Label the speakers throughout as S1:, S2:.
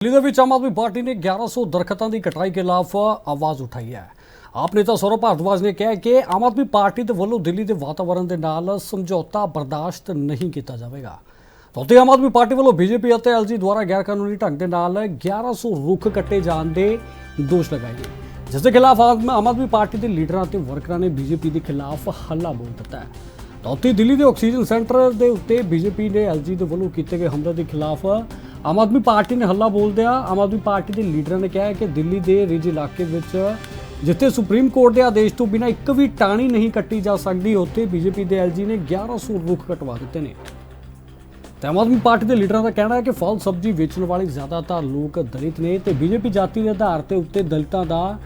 S1: दिल्ली ਵਿੱਚ आम आदमी पार्टी ने 1100 दरख्तों की कटाई के खिलाफ आवाज़ उठाई है। आप नेता सौरभ भारद्वाज ने कहा कि आम आदमी पार्टी के वालों दिल्ली के वातावरण के नाल समझौता बर्दाश्त नहीं किया जाएगा। तो आम आदमी पार्टी वालों बीजेपी और एलजी द्वारा गैर कानूनी ढंग के नाल 1100 रुख कट्टे जाने के दोष लगाए गए, जिसके खिलाफ आम आदमी पार्टी के लीडर और वर्करां ने बीजेपी के खिलाफ हल्ला बोल दिता है। तो दिल्ली के ऑक्सीजन सेंटर के उत्ते बीजेपी ने एलजी के वालों किए गए हमले के खिलाफ आम आदमी पार्टी ने हल्ला बोलदिया आम आदमी पार्टी के लीडर ने कहा है कि दिल्ली के रिज इलाके जिथे सुप्रीम कोर्ट के आदेश तो बिना एक भी टाणी नहीं कट्टी जा सकती, उत्थे बीजेपी के एलजी ने 1100 रुख कटवा दिते हैं। तो आम आदमी पार्टी के लीडर का कहना है कि फल सब्जी बेचने वाले ज़्यादातर लोग दलित ने, तो बीजेपी जाति के आधार के उत्ते दलितों का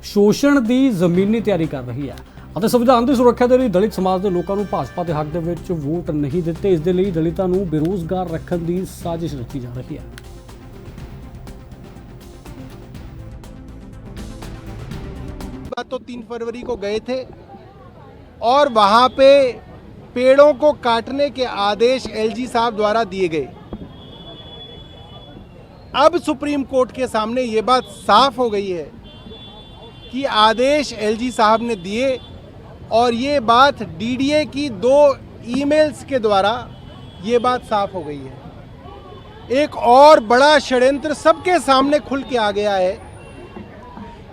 S1: शोषण की जमीनी तैयारी कर रही है और संविधान की सुरक्षा के लिए दलित समाज के लोगों को भाजपा के हक के वोट नहीं देते, इस लिए दलितों को बेरोजगार रखने की साजिश रची जा रही है।
S2: तो 3 फरवरी को गए थे और वहां पे पेड़ों को काटने के आदेश एलजी साहब द्वारा दिए गए। अब सुप्रीम कोर्ट के सामने ये बात साफ हो गई है कि आदेश एलजी साहब ने दिए और ये बात डीडीए की 2 ईमेल्स के द्वारा ये बात साफ हो गई है। एक और बड़ा षड्यंत्र सबके सामने खुल के आ गया है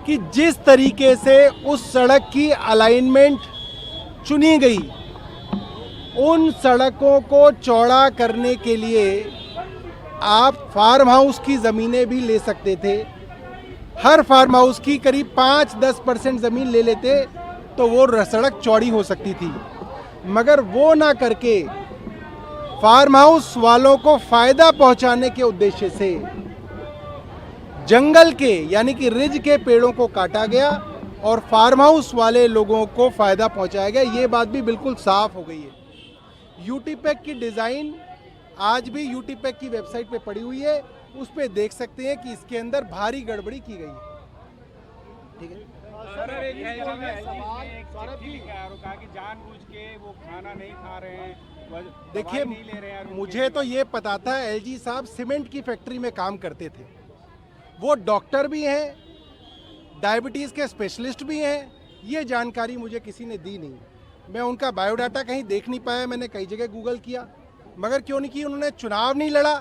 S2: कि जिस तरीके से उस सड़क की अलाइनमेंट चुनी गई, उन सड़कों को चौड़ा करने के लिए आप फार्म हाउस की ज़मीनें भी ले सकते थे। हर फार्म हाउस की करीब 5-10% ज़मीन ले लेते तो वो सड़क चौड़ी हो सकती थी, मगर वो ना करके फार्म हाउस वालों को फ़ायदा पहुंचाने के उद्देश्य से जंगल के यानी कि रिज के पेड़ों को काटा गया और फार्म हाउस वाले लोगों को फ़ायदा पहुंचाया गया। ये बात भी बिल्कुल साफ हो गई है। यूटीपैक की डिज़ाइन आज भी यूटीपैक की वेबसाइट पे पड़ी हुई है, उस पे देख सकते हैं कि इसके अंदर भारी गड़बड़ी की गई है। ठीक है,
S3: जानबूझ के वो खाना नहीं खा रहे हैं।
S2: देखिए, मुझे तो ये पता था एलजी साहब सीमेंट की फैक्ट्री में काम करते थे। वो डॉक्टर भी हैं, डायबिटीज़ के स्पेशलिस्ट भी हैं। ये जानकारी मुझे किसी ने दी नहीं। मैं उनका बायोडाटा कहीं देख नहीं पाया, मैंने कई जगह गूगल किया, मगर क्यों नहीं की, उन्होंने चुनाव नहीं लड़ा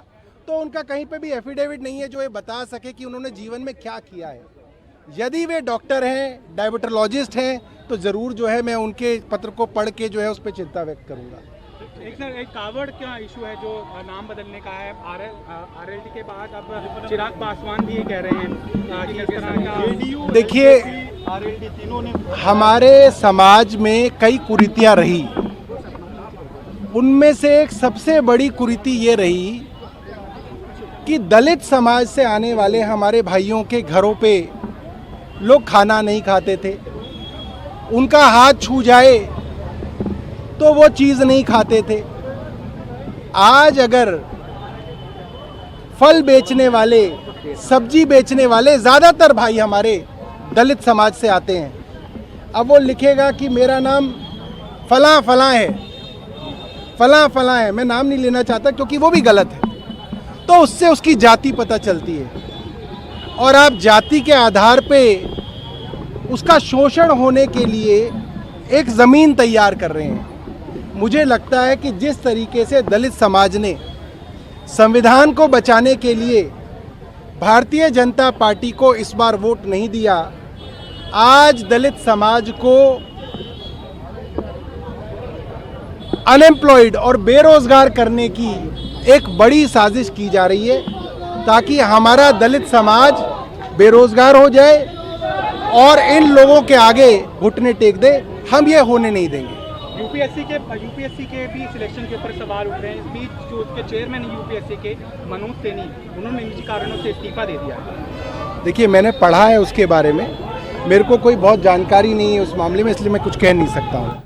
S2: तो उनका कहीं पे भी एफिडेविट नहीं है जो ये बता सके कि उन्होंने जीवन में क्या किया है। यदि वे डॉक्टर हैं, डायबिटोलॉजिस्ट हैं, तो ज़रूर जो है मैं उनके पत्र को पढ़ के जो है उस पर चिंता व्यक्त करूँगा।
S3: एक कावड़ का इशू है जो नाम बदलने का है। आरएलडी के बाद अब चिराग पासवान भी ये कह रहे हैं कि इस तरह का।
S2: देखिए,
S3: आरएलडी तीनों ने
S2: हमारे समाज में कई कुरीतियाँ रही, उनमें से एक सबसे बड़ी कुरीति ये रही कि दलित समाज से आने वाले हमारे भाइयों के घरों पे लोग खाना नहीं खाते थे। उनका हाथ छू जाए तो वो चीज़ नहीं खाते थे। आज अगर फल बेचने वाले, सब्जी बेचने वाले, ज़्यादातर भाई हमारे दलित समाज से आते हैं, अब वो लिखेगा कि मेरा नाम फलां फलां है, फलां फलां है, मैं नाम नहीं लेना चाहता क्योंकि वो भी गलत है, तो उससे उसकी जाति पता चलती है और आप जाति के आधार पे उसका शोषण होने के लिए एक ज़मीन तैयार कर रहे हैं। मुझे लगता है कि जिस तरीके से दलित समाज ने संविधान को बचाने के लिए भारतीय जनता पार्टी को इस बार वोट नहीं दिया, आज दलित समाज को अनएम्प्लॉयड और बेरोजगार करने की एक बड़ी साजिश की जा रही है ताकि हमारा दलित समाज बेरोजगार हो जाए और इन लोगों के आगे घुटने टेक दे। हम ये होने नहीं देंगे।
S3: यूपीएससी के भी सिलेक्शन के ऊपर सवाल उठ रहे हैं। इस बीच जो उसके चेयरमैन यूपीएससी के मनोज सैनी, उन्होंने निजी कारणों से इस्तीफा दे दिया।
S2: देखिए, मैंने पढ़ा है उसके बारे में, मेरे को कोई बहुत जानकारी नहीं है उस मामले में, इसलिए मैं कुछ कह नहीं सकता हूँ।